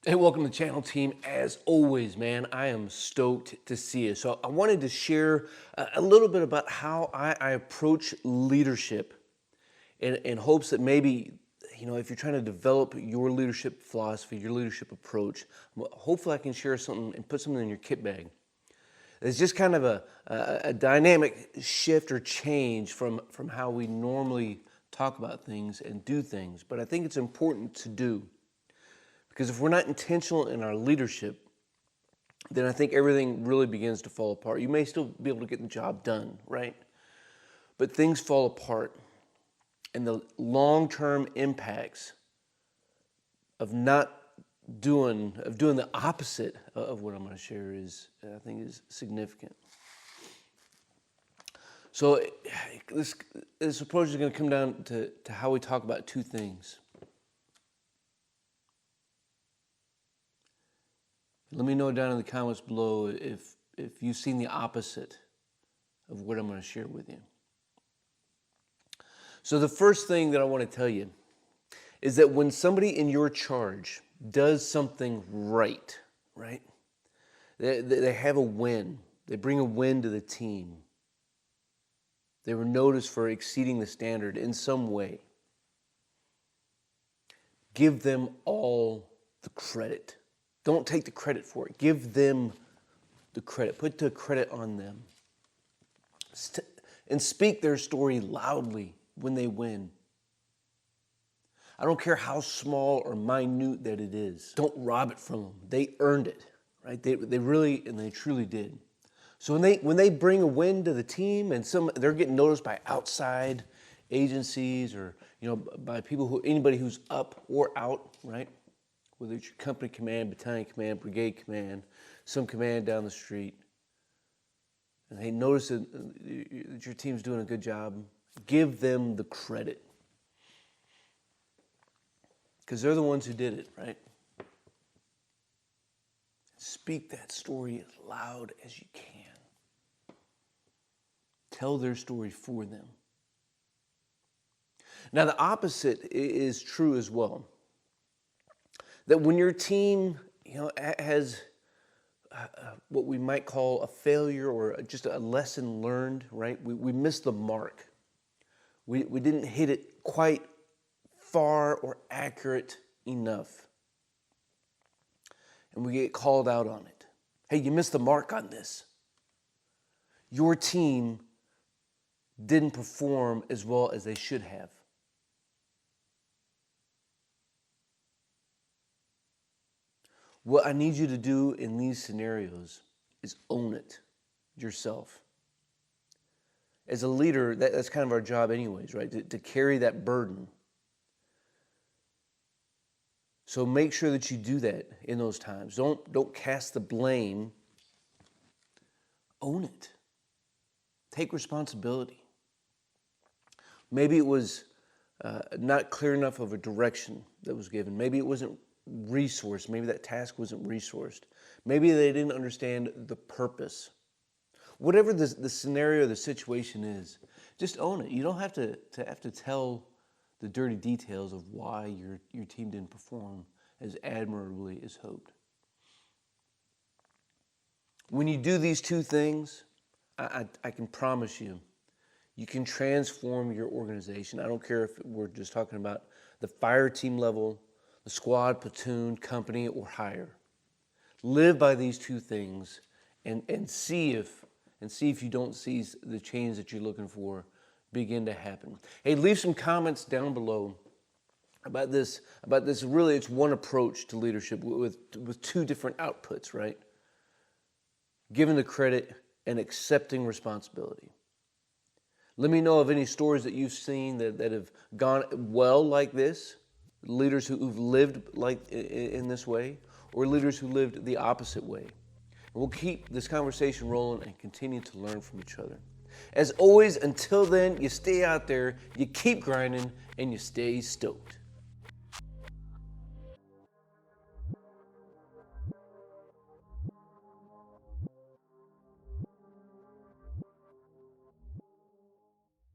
Hey, welcome to the channel, team. As always, man, I am stoked to see you. So I wanted to share a little bit about how I approach leadership in hopes that maybe, if you're trying to develop your leadership philosophy, your leadership approach, hopefully I can share something and put something in your kit bag. It's just kind of a dynamic shift or change from how we normally talk about things and do things. But I think it's important to do. Because if we're not intentional in our leadership, then I think everything really begins to fall apart. You may still be able to get the job done, right? But things fall apart. And the long-term impacts of doing the opposite of what I'm going to share I think is significant. So this approach is going to come down to how we talk about two things. Let me know down in the comments below if you've seen the opposite of what I'm going to share with you. So the first thing that I want to tell you is that when somebody in your charge does something right? They have a win. They bring a win to the team. They were noticed for exceeding the standard in some way. Give them all the credit. Don't take the credit for it. Give them the credit. Put the credit on them. And speak their story loudly when they win. I don't care how small or minute that it is. Don't rob it from them. They earned it, right? They really and they truly did. So when they bring a win to the team and they're getting noticed by outside agencies or by anybody who's up or out, right? Whether it's your company command, battalion command, brigade command, some command down the street, and they notice that your team's doing a good job, give them the credit. Because they're the ones who did it, right? Speak that story as loud as you can. Tell their story for them. Now, the opposite is true as well. That when your team, has what we might call a failure or just a lesson learned, right? We missed the mark. We didn't hit it quite far or accurate enough. And we get called out on it. Hey, you missed the mark on this. Your team didn't perform as well as they should have. What I need you to do in these scenarios is own it yourself. As a leader, that's kind of our job anyways, right? To carry that burden. So make sure that you do that in those times. Don't cast the blame. Own it. Take responsibility. Maybe it was not clear enough of a direction that was given. Maybe it wasn't resourced. Maybe that task wasn't resourced. Maybe they didn't understand the purpose. Whatever the scenario, the situation is, just own it. You don't have to tell the dirty details of why your team didn't perform as admirably as hoped. When you do these two things, I can promise you, you can transform your organization. I don't care if we're just talking about the fire team level, the squad, platoon, company, or higher. Live by these two things and see if you don't see the change that you're looking for begin to happen. Hey, leave some comments down below about this. Really, it's one approach to leadership with two different outputs, right? Giving the credit and accepting responsibility. Let me know of any stories that you've seen that have gone well like this. Leaders who've lived like in this way, or leaders who lived the opposite way. And we'll keep this conversation rolling and continue to learn from each other. As always, until then, you stay out there, you keep grinding, and you stay stoked.